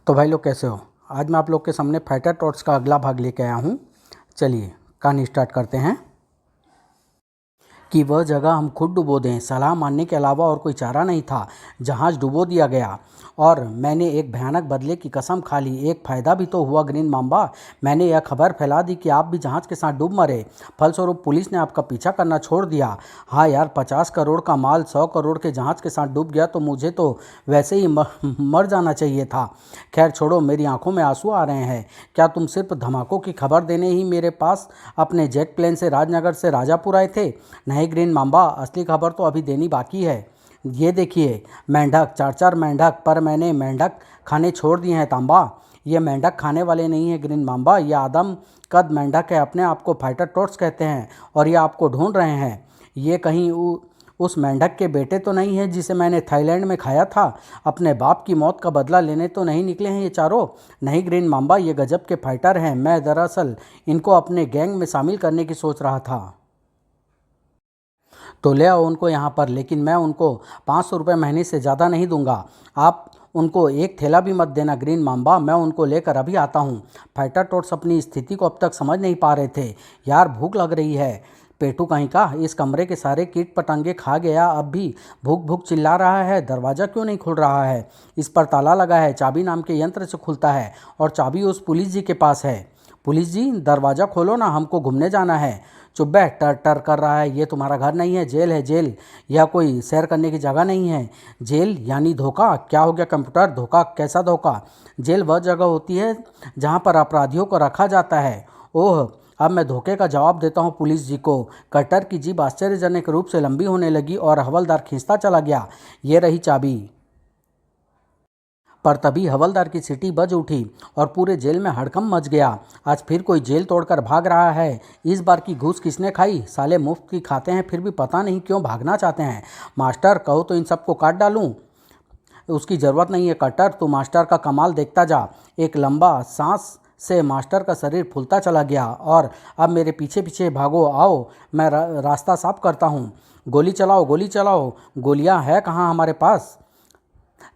तो भाई लोग कैसे हो। आज मैं आप लोग के सामने फाइटर टॉर्च का अगला भाग लेके आया हूँ। चलिए कहानी स्टार्ट करते हैं कि वह जगह हम खुद डुबो दें, सलाह मानने के अलावा और कोई चारा नहीं था। जहाज़ डुबो दिया गया और मैंने एक भयानक बदले की कसम खा ली। एक फ़ायदा भी तो हुआ ग्रीन माम्बा, मैंने यह खबर फैला दी कि आप भी जहाज़ के साथ डूब मरे। फलस्वरूप पुलिस ने आपका पीछा करना छोड़ दिया। हाँ यार, 50 करोड़ का माल 100 करोड़ के जहाज़ के साथ डूब गया तो मुझे तो वैसे ही मर जाना चाहिए था। खैर छोड़ो, मेरी आंखों में आंसू आ रहे हैं। क्या तुम सिर्फ धमाकों की खबर देने ही मेरे पास अपने जेट प्लेन से राजनगर से राजापुर आए थे? नहीं ग्रीन माम्बा, असली खबर तो अभी देनी बाकी है। ये देखिए मेंढक, 4 4 मेंढक, पर मैंने मेंढक खाने छोड़ दिए हैं तांबा। ये मेंढक खाने वाले नहीं है ग्रीन माम्बा, ये आदम कद मेंढक है। अपने आप को फाइटर टॉर्च कहते हैं और ये आपको ढूंढ रहे हैं। ये कहीं उस मेंढक के बेटे तो नहीं है जिसे मैंने थाईलैंड में खाया था? अपने बाप की मौत का बदला लेने तो नहीं निकले हैं ये चारों? नहीं ग्रीन माम्बा, ये गजब के फाइटर हैं। मैं दरअसल इनको अपने गैंग में शामिल करने की सोच रहा था। तो ले आओ उनको यहाँ पर, लेकिन मैं उनको 500 रुपये महीने से ज़्यादा नहीं दूंगा। आप उनको एक थैला भी मत देना ग्रीन माम्बा, मैं उनको लेकर अभी आता हूँ। फाइटर टॉर्च अपनी स्थिति को अब तक समझ नहीं पा रहे थे। यार भूख लग रही है। पेटू कहीं का इस कमरे के सारे कीट पतंगे खा गया, अब भी भूख भूख चिल्ला रहा है। दरवाज़ा क्यों नहीं खुल रहा है? इस पर ताला लगा है, चाबी नाम के यंत्र से खुलता है और चाबी उस पुलिस जी के पास है। पुलिस जी, दरवाज़ा खोलो ना, हमको घूमने जाना है। चुप बैठ, टर टर कर रहा है। ये तुम्हारा घर नहीं है, जेल है जेल। यह कोई सैर करने की जगह नहीं है। जेल यानी धोखा? क्या हो गया कंप्यूटर, धोखा? कैसा धोखा? जेल वह जगह होती है जहाँ पर अपराधियों को रखा जाता है। ओह, अब मैं धोखे का जवाब देता हूँ पुलिस जी को। कटर की जीभ आश्चर्यजनक रूप से लंबी होने लगी और हवलदार खींचता चला गया। ये रही चाबी। पर तभी हवलदार की सीटी बज उठी और पूरे जेल में हड़कंप मच गया। आज फिर कोई जेल तोड़कर भाग रहा है। इस बार की घूस किसने खाई? साले मुफ्त की खाते हैं फिर भी पता नहीं क्यों भागना चाहते हैं। मास्टर कहो तो इन सबको काट डालूं? उसकी ज़रूरत नहीं है कटर, तू मास्टर का कमाल देखता जा। एक लंबा सांस से मास्टर का शरीर फूलता चला गया। और अब मेरे पीछे पीछे भागो, आओ मैं रास्ता साफ करता हूँ। गोली चलाओ, गोली चलाओ। गोलियाँ है कहाँ हमारे पास?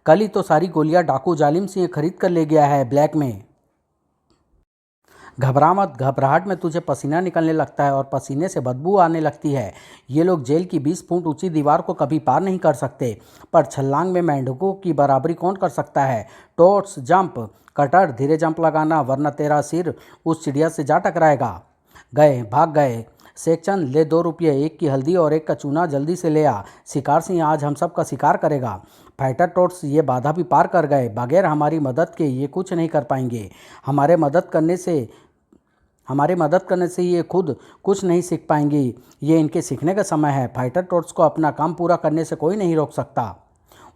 कल ही तो सारी गोलियां डाकू जालिम सिंह खरीद कर ले गया है ब्लैक में। घबरा मत, घबराहट में तुझे पसीना निकलने लगता है और पसीने से बदबू आने लगती है। ये लोग जेल की 20 फुट ऊंची दीवार को कभी पार नहीं कर सकते, पर छलांग में मेंढकों की बराबरी कौन कर सकता है? Torch jump. कटर धीरे जंप लगाना, वरना तेरा सिर उस चिड़िया से जा टकराएगा। गए, भाग गए। सेक्शन ले, 2 रुपये, एक की हल्दी और एक का चूना जल्दी से ले आ। शिकार सिंह आज हम सब का शिकार करेगा। फाइटर टॉर्च ये बाधा भी पार कर गए। बगैर हमारी मदद के ये कुछ नहीं कर पाएंगे। हमारे मदद करने से ये खुद कुछ नहीं सीख पाएंगे। ये इनके सीखने का समय है। फाइटर टॉर्च को अपना काम पूरा करने से कोई नहीं रोक सकता।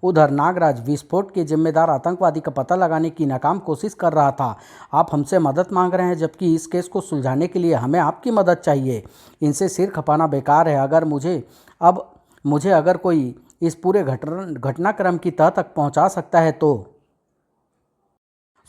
उधर नागराज विस्फोट के जिम्मेदार आतंकवादी का पता लगाने की नाकाम कोशिश कर रहा था। आप हमसे मदद मांग रहे हैं, जबकि इस केस को सुलझाने के लिए हमें आपकी मदद चाहिए। इनसे सिर खपाना बेकार है। मुझे अगर कोई इस पूरे घटनाक्रम की तह तक पहुंचा सकता है तो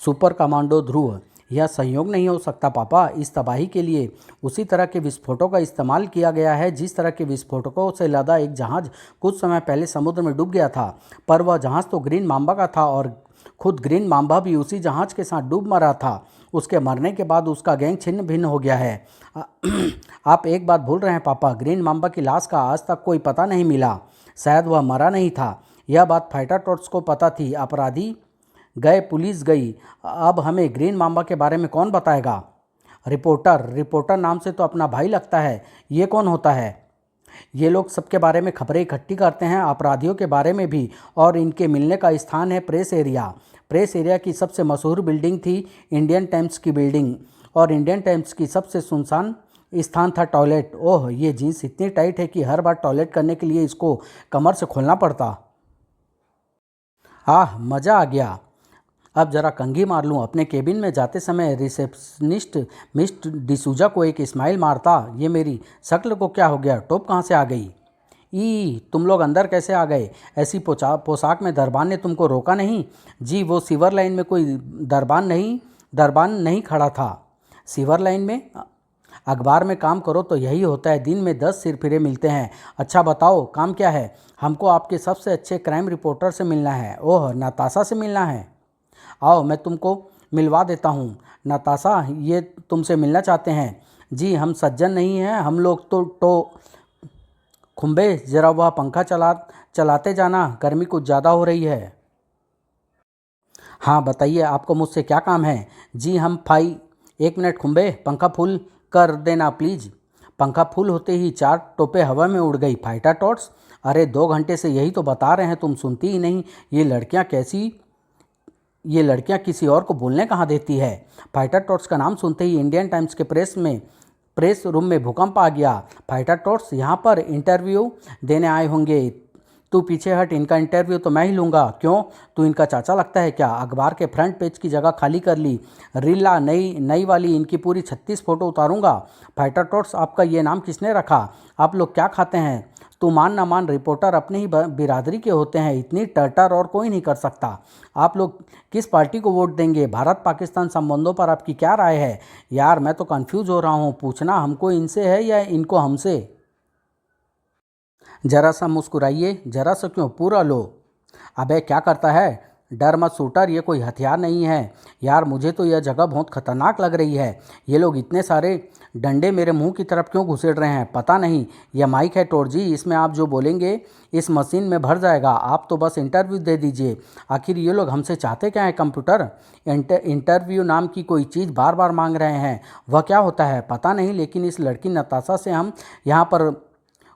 सुपर कमांडो ध्रुव। यह संयोग नहीं हो सकता पापा। इस तबाही के लिए उसी तरह के विस्फोटों का इस्तेमाल किया गया है जिस तरह के विस्फोटकों से लदा एक जहाज़ कुछ समय पहले समुद्र में डूब गया था। पर वह जहाज़ तो ग्रीन माम्बा का था और खुद ग्रीन माम्बा भी उसी जहाज़ के साथ डूब मरा था। उसके मरने के बाद उसका गैंग छिन्न भिन्न हो गया है। आप एक बात भूल रहे हैं पापा, ग्रीन माम्बा की लाश का आज तक कोई पता नहीं मिला। शायद वह मरा नहीं था। यह बात फाइटर टॉर्च को पता थी। अपराधी गए, पुलिस गई, अब हमें ग्रीन माम्बा के बारे में कौन बताएगा? रिपोर्टर नाम से तो अपना भाई लगता है। ये कौन होता है? ये लोग सबके बारे में खबरें इकट्ठी करते हैं, अपराधियों के बारे में भी। और इनके मिलने का स्थान है प्रेस एरिया। प्रेस एरिया की सबसे मशहूर बिल्डिंग थी इंडियन टाइम्स की बिल्डिंग, और इंडियन टाइम्स की सबसे सुनसान स्थान था टॉयलेट। ओह, ये जीन्स इतनी टाइट है कि हर बार टॉयलेट करने के लिए इसको कमर से खोलना पड़ता। आह, मज़ा आ गया। अब जरा कंघी मार लूँ। अपने केबिन में जाते समय रिसेप्शनिस्ट मिस्टर डिसूजा को एक स्माइल मारता। ये मेरी शक्ल को क्या हो गया? टोप कहाँ से आ गई? तुम लोग अंदर कैसे आ गए? ऐसी पोशाक में दरबान ने तुमको रोका नहीं? जी, वो सीवर लाइन में कोई दरबान नहीं खड़ा था। सीवर लाइन में? अखबार में काम करो तो यही होता है, दिन में 10 सिरफिरे मिलते हैं। अच्छा बताओ काम क्या है? हमको आपके सबसे अच्छे क्राइम रिपोर्टर से मिलना है। ओह, नताशा से मिलना है? आओ मैं तुमको मिलवा देता हूँ। नताशा, ये तुमसे मिलना चाहते हैं। जी हम सज्जन नहीं हैं, हम लोग तो खुम्बे, जरा वह पंखा चलाते जाना, गर्मी कुछ ज़्यादा हो रही है। हाँ बताइए, आपको मुझसे क्या काम है? जी हम फाई, एक मिनट खुम्बे, पंखा फुल कर देना प्लीज़। पंखा फुल होते ही 4 टोपे हवा में उड़ गई। फाइटर टॉट्स, अरे 2 घंटे से यही तो बता रहे हैं, तुम सुनती ही नहीं। ये लड़कियां किसी और को बोलने कहाँ देती है। फाइटर टॉट्स का नाम सुनते ही इंडियन टाइम्स के प्रेस रूम में भूकंप आ गया। फाइटर टॉट्स यहाँ पर इंटरव्यू देने आए होंगे। तू पीछे हट, इनका इंटरव्यू तो मैं ही लूँगा। क्यों, तू इनका चाचा लगता है क्या? अखबार के फ्रंट पेज की जगह खाली कर ली। रीला नई नई वाली, इनकी पूरी 36 फोटो उतारूंगा। फाइटर टॉट्स, आपका ये नाम किसने रखा? आप लोग क्या खाते हैं? तू मान ना मान, रिपोर्टर अपने ही बिरादरी के होते हैं, इतनी टर्टर और कोई नहीं कर सकता। आप लोग किस पार्टी को वोट देंगे? भारत पाकिस्तान संबंधों पर आपकी क्या राय है? यार मैं तो कंफ्यूज हो रहा हूँ, पूछना हमको इनसे है या इनको हमसे? जरा सा मुस्कुराइए, जरा सा क्यों, पूरा लो। अबे क्या करता है? डर मत शूटर, ये कोई हथियार नहीं है। यार मुझे तो यह जगह बहुत खतरनाक लग रही है। ये लोग इतने सारे डंडे मेरे मुंह की तरफ क्यों घुसेड़ रहे हैं? पता नहीं। यह माइक है टोर जी, इसमें आप जो बोलेंगे इस मशीन में भर जाएगा। आप तो बस इंटरव्यू दे दीजिए। आखिर ये लोग हमसे चाहते क्या है? कंप्यूटर इंटरव्यू नाम की कोई चीज़ बार बार मांग रहे हैं। वह क्या होता है पता नहीं, लेकिन इस लड़की नताशा से हम यहाँ पर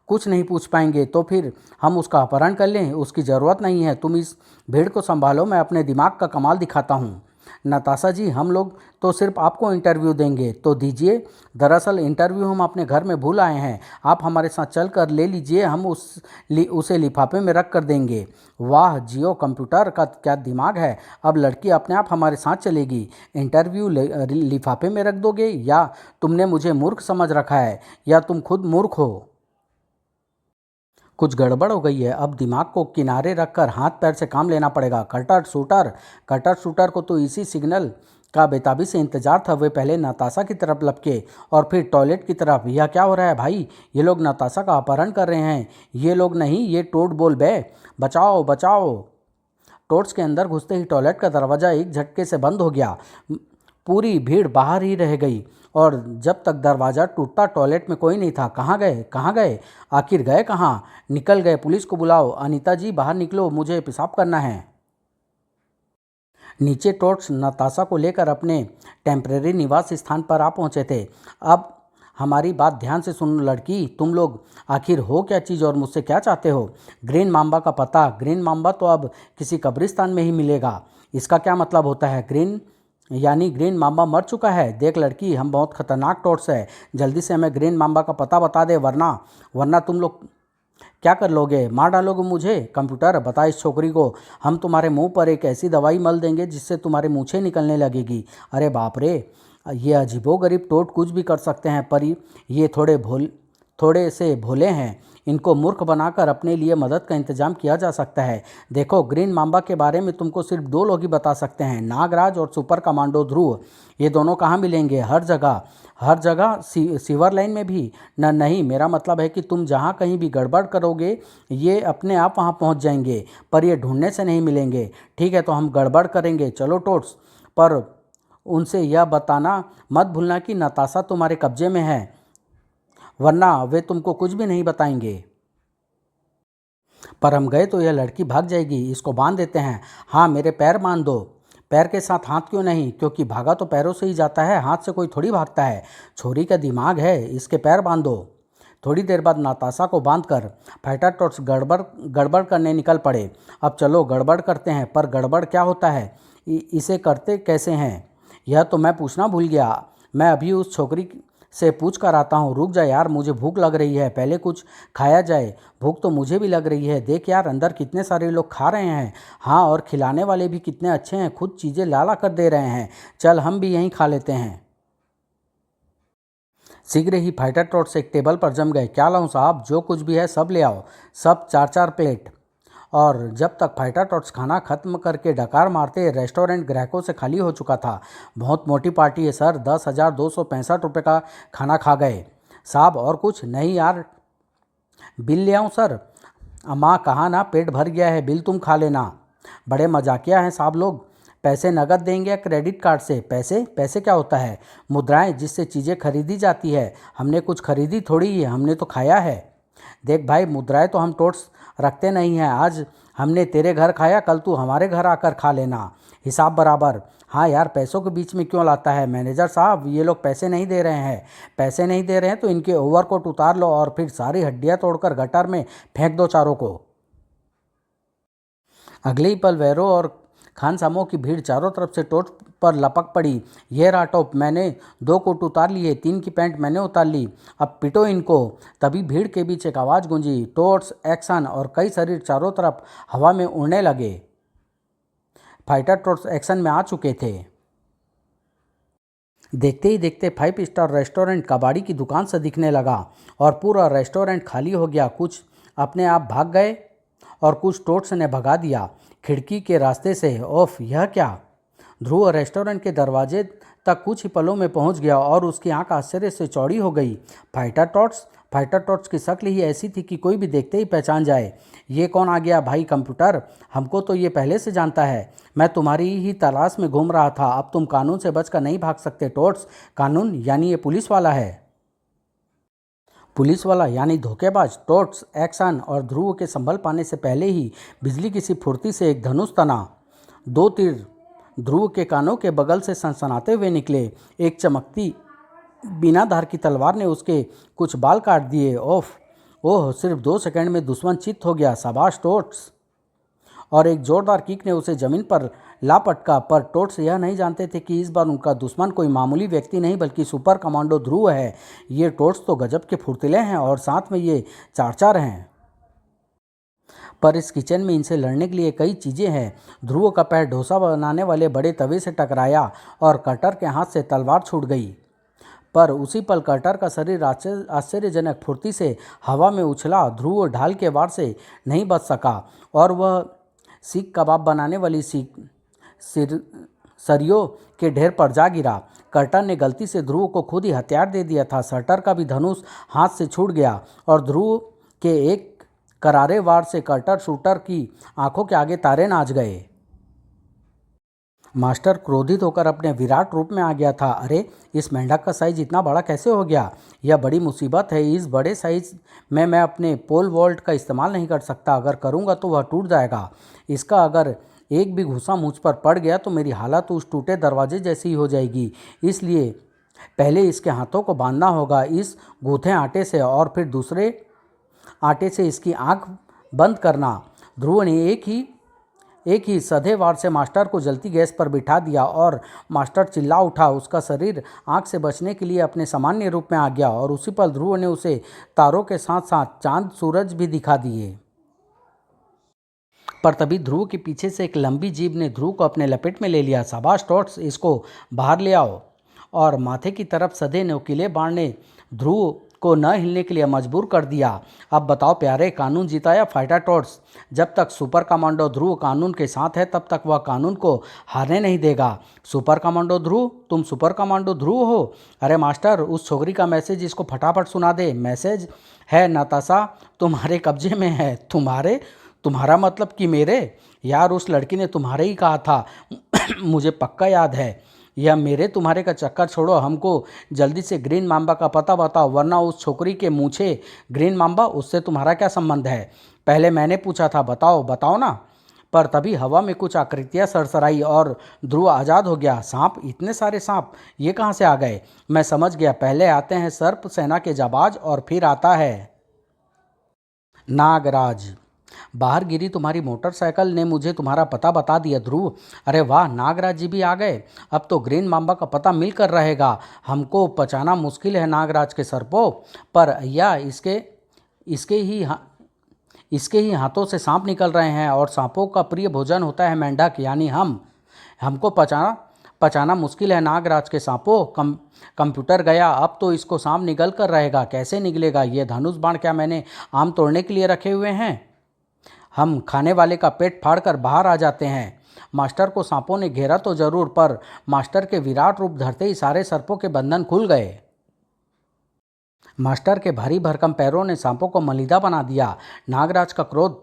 कुछ नहीं पूछ पाएंगे तो फिर हम उसका अपहरण कर लें? उसकी ज़रूरत नहीं है। तुम इस भीड़ को संभालो, मैं अपने दिमाग का कमाल दिखाता हूँ। नताशा जी, हम लोग तो सिर्फ आपको इंटरव्यू देंगे तो दीजिए। दरअसल इंटरव्यू हम अपने घर में भूल आए हैं, आप हमारे साथ चल कर ले लीजिए, हम उसे लिफाफे में रख कर देंगे। वाह जियो, कंप्यूटर का क्या दिमाग है। अब लड़की अपने आप हमारे साथ चलेगी। इंटरव्यू लिफाफे में रख दोगे? या तुमने मुझे मूर्ख समझ रखा है, या तुम खुद मूर्ख हो? कुछ गड़बड़ हो गई है। अब दिमाग को किनारे रखकर हाथ पैर से काम लेना पड़ेगा। कटर शूटर को तो इसी सिग्नल का बेताबी से इंतजार था। वे पहले नताशा की तरफ लपके और फिर टॉयलेट की तरफ। यह क्या हो रहा है भाई? ये लोग नताशा का अपहरण कर रहे हैं। ये लोग नहीं, ये टोट बोल बे, बचाओ बचाओ। टोर्च के अंदर घुसते ही टॉयलेट का दरवाज़ा एक झटके से बंद हो गया। पूरी भीड़ बाहर ही रह गई और जब तक दरवाज़ा टूटा टॉयलेट में कोई नहीं था। कहाँ गए, कहाँ गए, आखिर गए कहाँ? निकल गए, पुलिस को बुलाओ। अनीता जी बाहर निकलो, मुझे पेशाब करना है। नीचे टोर्च नताशा को लेकर अपने टेम्परेरी निवास स्थान पर आ पहुँचे थे। अब हमारी बात ध्यान से सुनो लड़की, तुम लोग आखिर हो क्या चीज़ और मुझसे क्या चाहते हो? ग्रीन माम्बा का पता? ग्रीन माम्बा तो अब किसी कब्रिस्तान में ही मिलेगा। इसका क्या मतलब होता है? ग्रीन माम्बा मर चुका है। देख लड़की, हम बहुत खतरनाक टॉर्च है, जल्दी से हमें ग्रीन माम्बा का पता बता दे, वरना तुम लोग क्या कर लोगे? मार डालोगे मुझे? कंप्यूटर बता इस छोकरी को, हम तुम्हारे मुंह पर एक ऐसी दवाई मल देंगे जिससे तुम्हारे मूछें निकलने लगेगी। अरे बाप रे, ये अजीबोगरीब टोट कुछ भी कर सकते हैं, पर ये थोड़े से भोले हैं। इनको मूर्ख बनाकर अपने लिए मदद का इंतजाम किया जा सकता है। देखो, ग्रीन माम्बा के बारे में तुमको सिर्फ 2 लोग ही बता सकते हैं, नागराज और सुपर कमांडो ध्रुव। ये दोनों कहाँ मिलेंगे? हर जगह सीवर लाइन में भी नहीं, मेरा मतलब है कि तुम जहाँ कहीं भी गड़बड़ करोगे ये अपने आप वहाँ पहुँच जाएंगे, पर ये ढूंढने से नहीं मिलेंगे। ठीक है, तो हम गड़बड़ करेंगे, चलो टोट्स। पर उनसे यह बताना मत भूलना कि नताशा तुम्हारे कब्जे में है, वरना वे तुमको कुछ भी नहीं बताएंगे। पर हम गए तो यह लड़की भाग जाएगी, इसको बांध देते हैं। हाँ, मेरे पैर बांध दो। पैर के साथ हाथ क्यों नहीं? क्योंकि भागा तो पैरों से ही जाता है, हाथ से कोई थोड़ी भागता है। छोरी का दिमाग है, इसके पैर बांध दो। थोड़ी देर बाद नताशा को बांधकर फाइटर टॉर्च गड़बड़ करने निकल पड़े। अब चलो गड़बड़ करते हैं, पर गड़बड़ क्या होता है, इसे करते कैसे हैं, यह तो मैं पूछना भूल गया। मैं अभी उस छोकरी से पूछ कर आता हूँ। रुक जा यार, मुझे भूख लग रही है, पहले कुछ खाया जाए। भूख तो मुझे भी लग रही है। देख यार, अंदर कितने सारे लोग खा रहे हैं। हाँ, और खिलाने वाले भी कितने अच्छे हैं, खुद चीज़ें ला कर दे रहे हैं। चल हम भी यहीं खा लेते हैं। शीघ्र ही फाइटर टॉर्च एक टेबल पर जम गए। क्या लाऊं साहब? जो कुछ भी है सब ले आओ, सब 4-4 प्लेट। और जब तक फाइटर टॉर्च खाना खत्म करके डकार मारते, रेस्टोरेंट ग्राहकों से खाली हो चुका था। बहुत मोटी पार्टी है सर, 10,265 रुपये का खाना खा गए। साहब और कुछ नहीं यार? बिल ले आऊँ सर? अम्मा कहा ना, पेट भर गया है, बिल तुम खा लेना। बड़े मजाकिया हैं साहब लोग। पैसे नकद देंगे या क्रेडिट कार्ड से? पैसे? पैसे क्या होता है? मुद्राएं जिससे चीज़ें खरीदी जाती है। हमने कुछ खरीदी थोड़ी है, हमने तो खाया है। देख भाई, मुद्राएं तो हम टोट्स रखते नहीं हैं। आज हमने तेरे घर खाया, कल तू हमारे घर आकर खा लेना, हिसाब बराबर। हाँ यार, पैसों के बीच में क्यों लाता है? मैनेजर साहब, ये लोग पैसे नहीं दे रहे हैं। पैसे नहीं दे रहे हैं तो इनके ओवरकोट उतार लो और फिर सारी हड्डियाँ तोड़कर गटर में फेंक दो चारों को। अगले ही पल वैरो और खानसामों की भीड़ चारों तरफ से टोट पर लपक पड़ी। ये रहा टॉप, मैंने 2 कोट उतार लिए, 3 की पैंट मैंने उतार ली, अब पिटो इनको। तभी भीड़ के बीच एक आवाज़ गूंजी, टोट्स एक्शन, और कई शरीर चारों तरफ हवा में उड़ने लगे। फाइटर टोट्स एक्शन में आ चुके थे। देखते ही देखते 5 स्टार रेस्टोरेंट कबाड़ी की दुकान से दिखने लगा और पूरा रेस्टोरेंट खाली हो गया। कुछ अपने आप भाग गए और कुछ टोट्स ने भगा दिया खिड़की के रास्ते से। ओफ, यह क्या! ध्रुव रेस्टोरेंट के दरवाजे तक कुछ ही पलों में पहुंच गया और उसकी आंख आश्चर्य से चौड़ी हो गई। Fighter torch! फाइटर टॉर्च की शक्ल ही ऐसी थी कि कोई भी देखते ही पहचान जाए। ये कौन आ गया भाई कंप्यूटर? हमको तो ये पहले से जानता है। मैं तुम्हारी ही तलाश में घूम रहा था। अब तुम कानून से बचकर नहीं भाग सकते टॉर्च। कानून यानी ये पुलिस वाला है। पुलिस वाला यानी धोखेबाज। टॉर्च एक्शन और ध्रुव के संभल पाने से पहले ही बिजली की सी फुर्ती से एक धनुष तना। 2 तीर ध्रुव के कानों के बगल से सनसनाते हुए निकले। एक चमकती बिना धार की तलवार ने उसके कुछ बाल काट दिए। ओह, सिर्फ 2 सेकंड में दुश्मन चित्त हो गया। शाबाश टोट्स! और एक जोरदार किक ने उसे जमीन पर ला पटका। पर टोट्स यह नहीं जानते थे कि इस बार उनका दुश्मन कोई मामूली व्यक्ति नहीं बल्कि सुपर कमांडो ध्रुव है। ये टोट्स तो गजब के फुर्तीले हैं और साथ में ये चार हैं। पर इस किचन में इनसे लड़ने के लिए कई चीज़ें हैं। ध्रुव का पैर डोसा बनाने वाले बड़े तवे से टकराया और कटर के हाथ से तलवार छूट गई। पर उसी पल कटर का शरीर आश्चर्यजनक फुर्ती से हवा में उछला। ध्रुव ढाल के वार से नहीं बच सका और वह सीख कबाब बनाने वाली सरियों के ढेर पर जा गिरा। कर्टर ने गलती से ध्रुव को खुद ही हथियार दे दिया था। शटर का भी धनुष हाथ से छूट गया और ध्रुव के एक करारे वार से कर्टर शूटर की आंखों के आगे तारे नाच गए। मास्टर क्रोधित होकर अपने विराट रूप में आ गया था। अरे, इस मेंढक का साइज इतना बड़ा कैसे हो गया? यह बड़ी मुसीबत है। इस बड़े साइज में मैं अपने पोल वॉल्ट का इस्तेमाल नहीं कर सकता। अगर करूँगा तो वह टूट जाएगा। इसका अगर एक भी घुसा मुझ पर पड़ गया तो मेरी हालत उस टूटे दरवाजे जैसी ही हो जाएगी। इसलिए पहले इसके हाथों को बांधना होगा इस गूंथे आटे से और फिर दूसरे आटे से इसकी आंख बंद करना। ध्रुव ने एक ही सधे वार से मास्टर को जलती गैस पर बिठा दिया और मास्टर चिल्ला उठा। उसका शरीर आंख से बचने के लिए अपने सामान्य रूप में आ गया और उसी पल ध्रुव ने उसे तारों के साथ साथ चांद सूरज भी दिखा दिए। पर तभी ध्रुव के पीछे से एक लंबी जीभ ने ध्रुव को अपने लपेट में ले लिया। शाबाश टॉट्स, इसको बाहर ले आओ। और माथे की तरफ सधे नुकीले बाण ने ध्रुव को न हिलने के लिए मजबूर कर दिया। अब बताओ प्यारे, कानून जीता या फाइटर टॉट्स? जब तक सुपर कमांडो ध्रुव कानून के साथ है तब तक वह कानून को हारने नहीं देगा। सुपर कमांडो ध्रुव? तुम सुपर कमांडो ध्रुव हो? अरे मास्टर, उस छोकरी का मैसेज इसको फटाफट सुना दे। मैसेज है नताशा, तुम्हारे कब्जे में है। तुम्हारा मतलब कि मेरे? यार, उस लड़की ने तुम्हारे ही कहा था। मुझे पक्का याद है। यह मेरे तुम्हारे का चक्कर छोड़ो, हमको जल्दी से ग्रीन मांबा का पता बताओ, वरना उस छोकरी के मूछे ग्रीन मांबा, उससे तुम्हारा क्या संबंध है? पहले मैंने पूछा था, बताओ ना। पर तभी हवा में कुछ आकृतियाँ सरसराई और ध्रुव आज़ाद हो गया। सांप? इतने सारे सांप ये कहाँ से आ गए? मैं समझ गया, पहले आते हैं सर्प सेना के जाबाज और फिर आता है नागराज। बाहर गिरी तुम्हारी मोटरसाइकिल ने मुझे तुम्हारा पता बता दिया ध्रुव। अरे वाह, नागराज जी भी आ गए। अब तो ग्रीन मांबा का पता मिलकर रहेगा। हमको पहचाना मुश्किल है नागराज के सर्पों। पर या इसके ही हाथों से सांप निकल रहे हैं और सांपों का प्रिय भोजन होता है मेंढक यानी हमको पहचाना मुश्किल है नागराज के सांपों। कंप्यूटर गया, अब तो इसको सांप निकल कर रहेगा। कैसे निकलेगा? ये धनुष बाण क्या मैंने आम तोड़ने के लिए रखे हुए हैं? हम खाने वाले का पेट फाड़कर बाहर आ जाते हैं। मास्टर को सांपों ने घेरा तो जरूर, पर मास्टर के विराट रूप धरते ही सारे सर्पों के बंधन खुल गए। मास्टर के भारी भरकम पैरों ने सांपों को मलीदा बना दिया। नागराज का क्रोध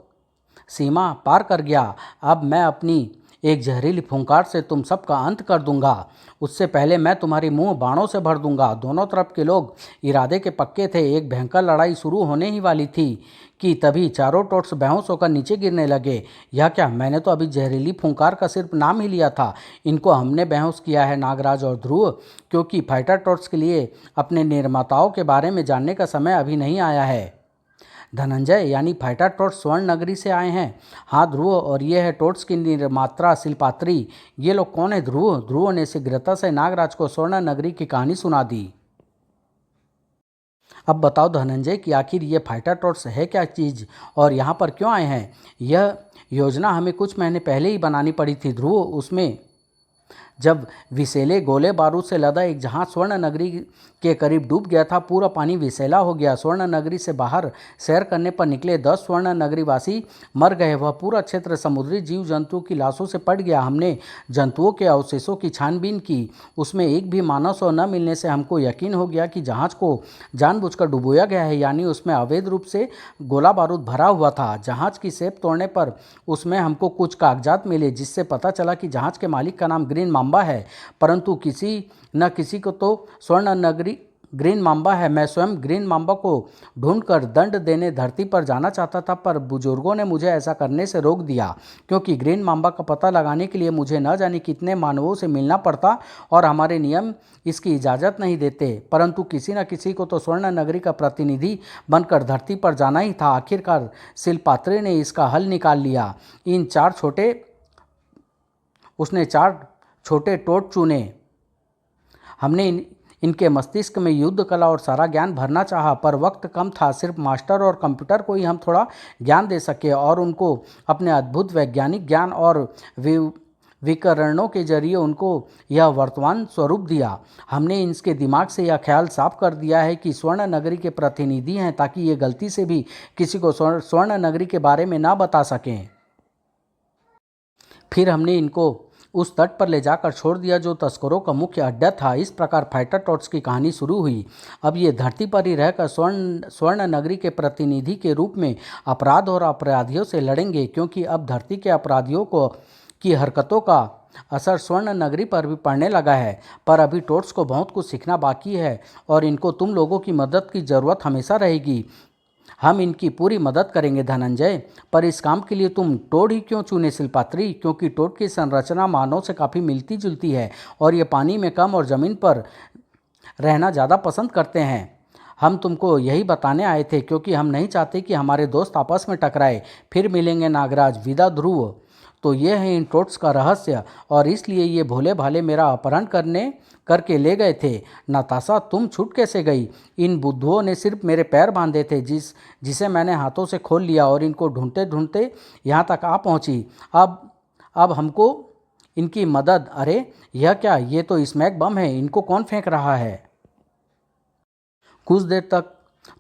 सीमा पार कर गया। अब मैं अपनी एक जहरीली फुंकार से तुम सबका अंत कर दूंगा। उससे पहले मैं तुम्हारी मुंह बाणों से भर दूंगा। दोनों तरफ के लोग इरादे के पक्के थे। एक भयंकर लड़ाई शुरू होने ही वाली थी कि तभी चारों टोट्स बेहोश होकर नीचे गिरने लगे। यह क्या, मैंने तो अभी जहरीली फुंकार का सिर्फ नाम ही लिया था। इनको हमने बेहोश किया है नागराज और ध्रुव, क्योंकि फाइटर टोट्स के लिए अपने निर्माताओं के बारे में जानने का समय अभी नहीं आया है। धनंजय, यानी फाइटर टोट्स स्वर्ण नगरी से आए हैं? हाँ ध्रुव, और ये है टोट्स की निर्मात्रा शिल्पात्री। ये लोग कौन है ध्रुव? ध्रुव ने शीघ्रता से नागराज को स्वर्ण नगरी की कहानी सुना दी। अब बताओ धनंजय कि आखिर ये फाइटर टोट्स है क्या चीज़ और यहाँ पर क्यों आए हैं? यह योजना हमें कुछ महीने पहले ही बनानी पड़ी थी ध्रुव। उसमें जब विषैले गोले बारूद से लदा एक जहाज स्वर्ण नगरी के करीब डूब गया था, पूरा पानी विषैला हो गया। स्वर्ण नगरी से बाहर सैर करने पर निकले 10 स्वर्ण नगरीवासी मर गए। वह पूरा क्षेत्र समुद्री जीव जंतुओं की लाशों से पट गया। हमने जंतुओं के अवशेषों की छानबीन की। उसमें एक भी मानव शव न मिलने से हमको यकीन हो गया कि जहाज को जानबूझकर डुबोया गया है, यानी उसमें अवैध रूप से गोला बारूद भरा हुआ था। जहाज की सेप तोड़ने पर उसमें हमको कुछ कागजात मिले, जिससे पता चला कि जहाज के मालिक का नाम ग्रीन मांबा है, परंतु किसी न किसी को तो स्वर्ण नगरी ग्रीन मांबा है। मैं स्वयं ग्रीन मांबा को ढूंढकर दंड देने धरती पर जाना चाहता था, पर बुजुर्गों ने मुझे ऐसा करने से रोक दिया, क्योंकि ग्रीन मांबा का पता लगाने के लिए मुझे न जाने कितने मानवों से मिलना पड़ता और हमारे नियम इसकी इजाज़त नहीं देते। परंतु किसी न किसी को तो स्वर्ण नगरी का प्रतिनिधि बनकर धरती पर जाना ही था। आखिरकार शिल्पात्री ने इसका हल निकाल लिया। उसने चार छोटे टोट चुने। हमने इनके मस्तिष्क में युद्ध कला और सारा ज्ञान भरना चाहा, पर वक्त कम था। सिर्फ मास्टर और कंप्यूटर को ही हम थोड़ा ज्ञान दे सके और उनको अपने अद्भुत वैज्ञानिक ज्ञान और विकरणों के जरिए उनको यह वर्तमान स्वरूप दिया। हमने इनके दिमाग से यह ख्याल साफ कर दिया है कि स्वर्ण नगरी के प्रतिनिधि हैं, ताकि ये गलती से भी किसी को स्वर्ण नगरी के बारे में ना बता सकें। फिर हमने इनको उस तट पर ले जाकर छोड़ दिया जो तस्करों का मुख्य अड्डा था। इस प्रकार फाइटर टोट्स की कहानी शुरू हुई। अब ये धरती पर ही रहकर स्वर्ण नगरी के प्रतिनिधि के रूप में अपराध और अपराधियों से लड़ेंगे, क्योंकि अब धरती के अपराधियों की हरकतों का असर स्वर्ण नगरी पर भी पड़ने लगा है। पर अभी टोट्स को बहुत कुछ सीखना बाकी है और इनको तुम लोगों की मदद की ज़रूरत हमेशा रहेगी। हम इनकी पूरी मदद करेंगे धनंजय, पर इस काम के लिए तुम टोड ही क्यों चुने शिल्पात्री? क्योंकि टोड की संरचना मानव से काफ़ी मिलती जुलती है और ये पानी में कम और ज़मीन पर रहना ज़्यादा पसंद करते हैं। हम तुमको यही बताने आए थे, क्योंकि हम नहीं चाहते कि हमारे दोस्त आपस में टकराए। फिर मिलेंगे नागराज। विदा ध्रुव। तो ये है इन टोट्स का रहस्य, और इसलिए ये भोले भाले मेरा अपहरण करके ले गए थे। नताशा, तुम छूट कैसे गई? इन बुद्धुओं ने सिर्फ मेरे पैर बांधे थे, जिसे मैंने हाथों से खोल लिया और इनको ढूंढते ढूंढते यहाँ तक आ पहुँची। अब हमको इनकी मदद। अरे यह क्या, ये तो स्मैक बम है। इनको कौन फेंक रहा है? कुछ देर तक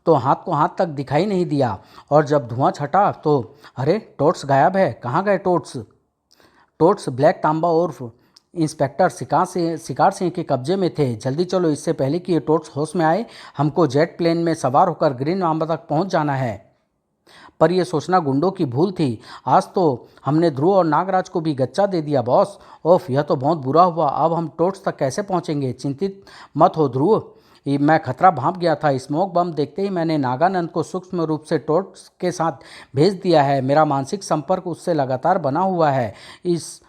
तो हाथ को हाथ तक दिखाई नहीं दिया, और जब धुआं छटा तो अरे टोट्स गायब है। कहाँ गए टोट्स? टोट्स ब्लैक तांबा उर्फ इंस्पेक्टर शिकार सिंह के कब्जे में थे। जल्दी चलो, इससे पहले कि ये टोट्स होश में आए। हमको जेट प्लेन में सवार होकर ग्रीन मांबा तक पहुंच जाना है। पर यह सोचना गुंडों की भूल थी। आज तो हमने ध्रुव और नागराज को भी गच्चा दे दिया बॉस। ओफ, यह तो बहुत बुरा हुआ। अब हम टोट्स तक कैसे पहुंचेंगे? चिंतित मत हो ध्रुव, मैं खतरा भांप गया था। स्मोक बम देखते ही मैंने नागानंद को सूक्ष्म रूप से टोट्स के साथ भेज दिया है। मेरा मानसिक संपर्क उससे लगातार बना हुआ है। इस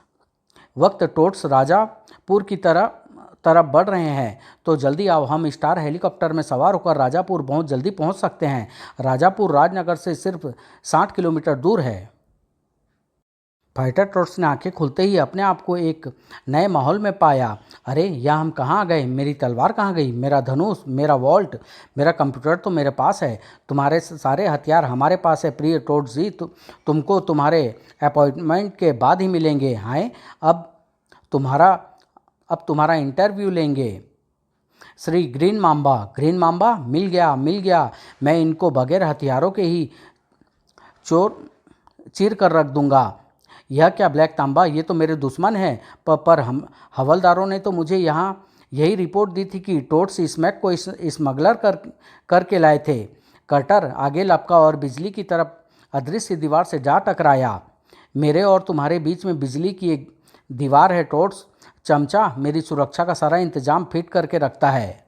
वक्त टोट्स राजापुर की तरफ बढ़ रहे हैं, तो जल्दी आओ। हम स्टार हेलीकॉप्टर में सवार होकर राजापुर बहुत जल्दी पहुंच सकते हैं। राजापुर राजनगर से सिर्फ 60 किलोमीटर दूर है। फाइटर टोट्स ने आंखें खुलते ही अपने आप को एक नए माहौल में पाया। अरे यहाँ हम कहाँ आ गए? मेरी तलवार कहाँ गई? मेरा धनुष, मेरा वॉल्ट, मेरा कंप्यूटर तो मेरे पास है। तुम्हारे सारे हथियार हमारे पास है। प्रिय टोट्स जी, तुमको तुम्हारे अपॉइंटमेंट के बाद ही मिलेंगे। हाय, अब तुम्हारा इंटरव्यू लेंगे। श्री ग्रीन मांबा, मिल गया। मैं इनको बगैर हथियारों के ही चीर कर रख दूंगा। यह क्या ब्लैक तांबा, ये तो मेरे दुश्मन हैं। पर हम हवलदारों ने तो मुझे यहाँ यही रिपोर्ट दी थी कि टोट्स स्मैक को स्मगलर करके लाए थे। कटर आगे लपका और बिजली की तरफ अदृश्य दीवार से जा टकराया। मेरे और तुम्हारे बीच में बिजली की एक दीवार है टोट्स। चमचा मेरी सुरक्षा का सारा इंतजाम फिट करके रखता है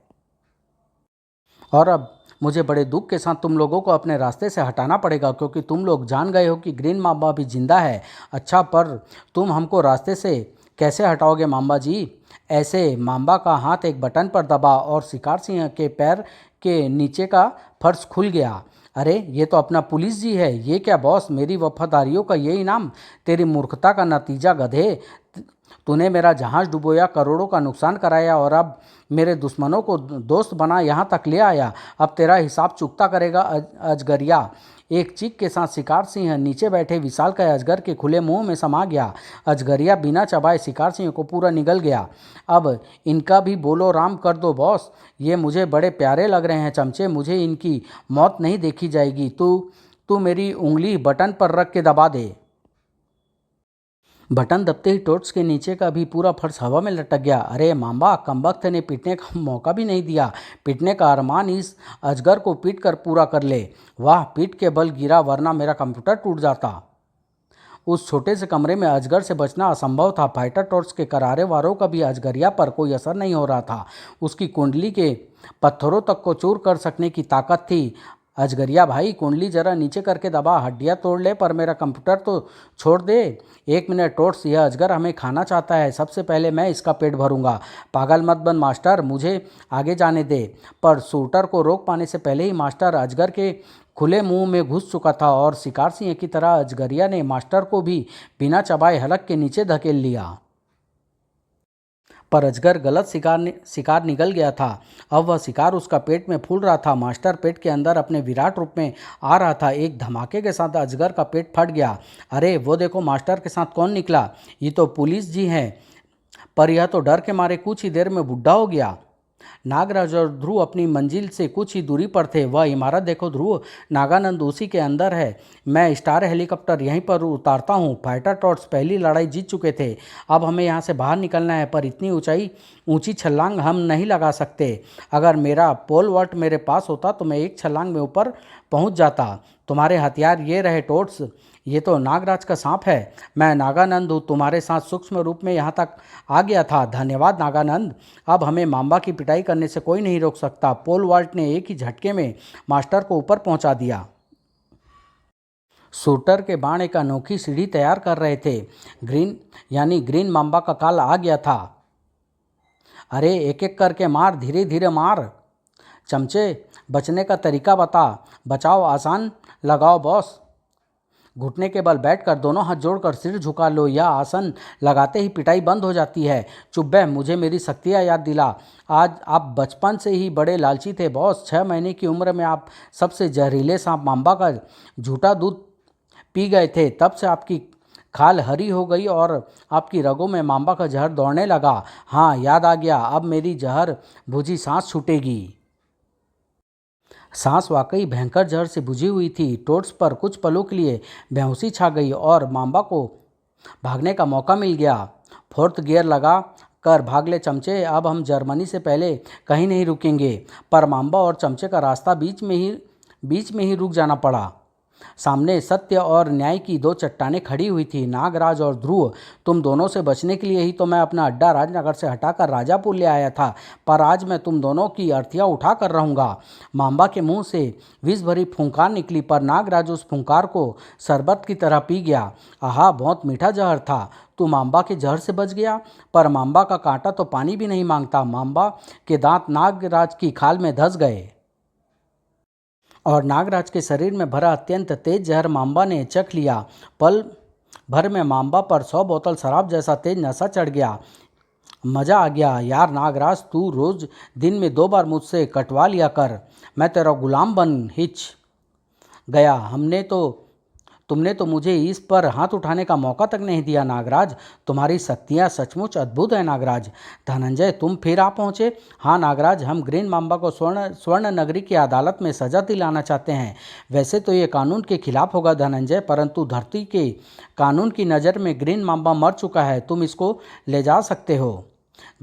और अब मुझे बड़े दुख के साथ तुम लोगों को अपने रास्ते से हटाना पड़ेगा, क्योंकि तुम लोग जान गए हो कि ग्रीन माम्बा भी जिंदा है। अच्छा, पर तुम हमको रास्ते से कैसे हटाओगे माम्बा जी? ऐसे माम्बा का हाथ एक बटन पर दबा और शिकार सिंह के पैर के नीचे का फर्श खुल गया। अरे ये तो अपना पुलिस जी है। ये क्या बॉस, मेरी वफादारियों का ये इनाम? तेरी मूर्खता का नतीजा गधे। तूने मेरा जहाज डुबोया, करोड़ों का नुकसान कराया और अब मेरे दुश्मनों को दोस्त बना यहाँ तक ले आया। अब तेरा हिसाब चुकता करेगा अजगरिया। एक चीख के साथ शिकार सिंह नीचे बैठे विशालकाय अजगर के खुले मुंह में समा गया। अजगरिया बिना चबाए शिकार सिंह को पूरा निगल गया। अब इनका भी बोलो राम कर दो बॉस। ये मुझे बड़े प्यारे लग रहे हैं चमचे। मुझे इनकी मौत नहीं देखी जाएगी। तू तू मेरी उंगली बटन पर रख के दबा दे। बटन दबते ही टोट्स के नीचे का भी पूरा फर्श हवा में लटक गया। अरे माम्बा, कमबख्त ने पीटने का मौका भी नहीं दिया। पीटने का अरमान इस अजगर को पीट कर पूरा कर ले। वाह, पीट के बल गिरा, वरना मेरा कंप्यूटर टूट जाता। उस छोटे से कमरे में अजगर से बचना असंभव था। फाइटर टॉर्च के करारे वारों का भी अजगरिया पर कोई असर नहीं हो रहा था। उसकी कुंडली के पत्थरों तक को चूर कर सकने की ताकत थी। अजगरिया भाई, कुंडली जरा नीचे करके दबा, हड्डियां तोड़ ले पर मेरा कंप्यूटर तो छोड़ दे। 1 मिनट टोट्स, यह अजगर हमें खाना चाहता है। सबसे पहले मैं इसका पेट भरूंगा। पागल मत बन मास्टर, मुझे आगे जाने दे। पर शूटर को रोक पाने से पहले ही मास्टर अजगर के खुले मुंह में घुस चुका था और शिकार सिंह की तरह अजगरिया ने मास्टर को भी बिना चबाए हलक के नीचे धकेल लिया। पर अजगर गलत शिकार निगल गया था। अब वह शिकार उसका पेट में फूल रहा था। मास्टर पेट के अंदर अपने विराट रूप में आ रहा था। एक धमाके के साथ अजगर का पेट फट गया। अरे वो देखो, मास्टर के साथ कौन निकला? ये तो पुलिस जी हैं। पर यह तो डर के मारे कुछ ही देर में बुढ़ा हो गया। नागराज और ध्रुव अपनी मंजिल से कुछ ही दूरी पर थे। वह इमारत देखो ध्रुव, नागानंद उसी के अंदर है। मैं स्टार हेलीकॉप्टर यहीं पर उतारता हूँ। फाइटर टॉर्च पहली लड़ाई जीत चुके थे। अब हमें यहाँ से बाहर निकलना है, पर इतनी ऊंची छलांग हम नहीं लगा सकते। अगर मेरा पोल वॉल्ट मेरे पास होता तो मैं एक छलांग में ऊपर पहुँच जाता। तुम्हारे हथियार ये रहे टोट्स। ये तो नागराज का सांप है। मैं नागानंद हूँ, तुम्हारे साथ सूक्ष्म रूप में यहाँ तक आ गया था। धन्यवाद नागानंद। अब हमें माम्बा की पिटाई करने से कोई नहीं रोक सकता। पोल वॉल्ट ने एक ही झटके में मास्टर को ऊपर पहुँचा दिया। शूटर के बाण एक अनोखी सीढ़ी तैयार कर रहे थे। ग्रीन माम्बा का काल आ गया था। अरे एक एक करके मार, धीरे धीरे मार। चमचे, बचने का तरीका बता। बचाव आसान लगाओ बॉस। घुटने के बल बैठकर दोनों हाथ जोड़कर सिर झुका लो। यह आसन लगाते ही पिटाई बंद हो जाती है। चुप बे, मुझे मेरी शक्तियाँ याद दिला। आज आप बचपन से ही बड़े लालची थे बॉस। 6 महीने की उम्र में आप सबसे जहरीले सांप माम्बा का झूठा दूध पी गए थे। तब से आपकी खाल हरी हो गई और आपकी रगों में माम्बा का जहर दौड़ने लगा। हाँ, याद आ गया। अब मेरी जहर भुजी सांस छूटेगी। सांस वाकई भयंकर जहर से बुझी हुई थी। टोट्स पर कुछ पलों के लिए बेहोशी छा गई और माम्बा को भागने का मौका मिल गया। फोर्थ गियर लगा कर भाग ले चमचे। अब हम जर्मनी से पहले कहीं नहीं रुकेंगे। पर माम्बा और चमचे का रास्ता बीच में ही रुक जाना पड़ा। सामने सत्य और न्याय की दो चट्टानें खड़ी हुई थी। नागराज और ध्रुव, तुम दोनों से बचने के लिए ही तो मैं अपना अड्डा राजनगर से हटाकर राजापुर ले आया था। पर आज मैं तुम दोनों की अर्थियां उठा कर रहूँगा। माम्बा के मुंह से विष भरी फुंकार निकली, पर नागराज उस फुंकार को शरबत की तरह पी गया। आहा, बहुत मीठा जहर था। तू माम्बा के जहर से बच गया। पर माम्बा का कांटा तो पानी भी नहीं मांगता। माम्बा के दांत नागराज की खाल में धंस गए और नागराज के शरीर में भरा अत्यंत तेज जहर माम्बा ने चख लिया। पल भर में माम्बा पर 100 बोतल शराब जैसा तेज नशा चढ़ गया। मज़ा आ गया यार। नागराज, तू रोज़ दिन में 2 बार मुझसे कटवा लिया कर। मैं तेरा गुलाम बन हिच गया। तुमने तो मुझे इस पर हाथ उठाने का मौका तक नहीं दिया। नागराज, तुम्हारी शक्तियाँ सचमुच अद्भुत है। नागराज, धनंजय, तुम फिर आ पहुँचे। हाँ नागराज, हम ग्रीन माम्बा को स्वर्ण नगरी की अदालत में सजा दिलाना चाहते हैं। वैसे तो ये कानून के खिलाफ होगा धनंजय, परंतु धरती के कानून की नज़र में ग्रीन माम्बा मर चुका है। तुम इसको ले जा सकते हो।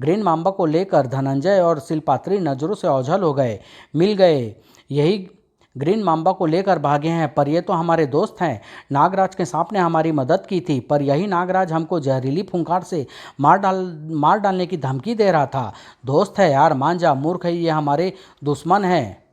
ग्रीन माम्बा को लेकर धनंजय और शिलपात्री नज़रों से ओझल हो गए। मिल गए, यही ग्रीन मांबा को लेकर भागे हैं, पर ये तो हमारे दोस्त हैं। नागराज के सांप ने हमारी मदद की थी, पर यही नागराज हमको जहरीली फुंकार से मार डालने की धमकी दे रहा था। दोस्त है यार, मान जा, मूर्ख है, ये हमारे दुश्मन है।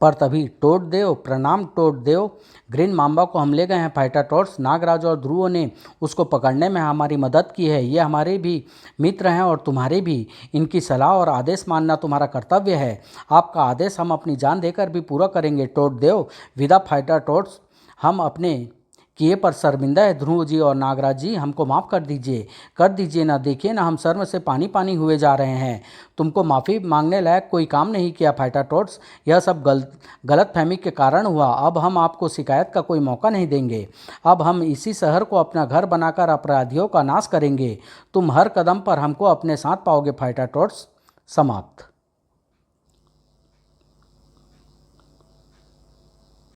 पर तभी टोडदेव, प्रणाम टोडदेव। ग्रीन मांबा को हम ले गए हैं फाइटर टॉर्च। नागराज और ध्रुव ने उसको पकड़ने में हमारी मदद की है। ये हमारे भी मित्र हैं और तुम्हारे भी। इनकी सलाह और आदेश मानना तुम्हारा कर्तव्य है। आपका आदेश हम अपनी जान देकर भी पूरा करेंगे टोडदेव। विदा फाइटर टॉर्च। हम अपने किए पर शर्मिंदा है ध्रुव जी और नागराज जी, हमको माफ़ कर दीजिए ना। देखिए ना, हम शर्म से पानी पानी हुए जा रहे हैं। तुमको माफ़ी मांगने लायक कोई काम नहीं किया फाइटर टॉर्च। यह सब गलतफहमी के कारण हुआ। अब हम आपको शिकायत का कोई मौका नहीं देंगे। अब हम इसी शहर को अपना घर बनाकर अपराधियों का नाश करेंगे। तुम हर कदम पर हमको अपने साथ पाओगे फाइटर टॉर्च। समाप्त।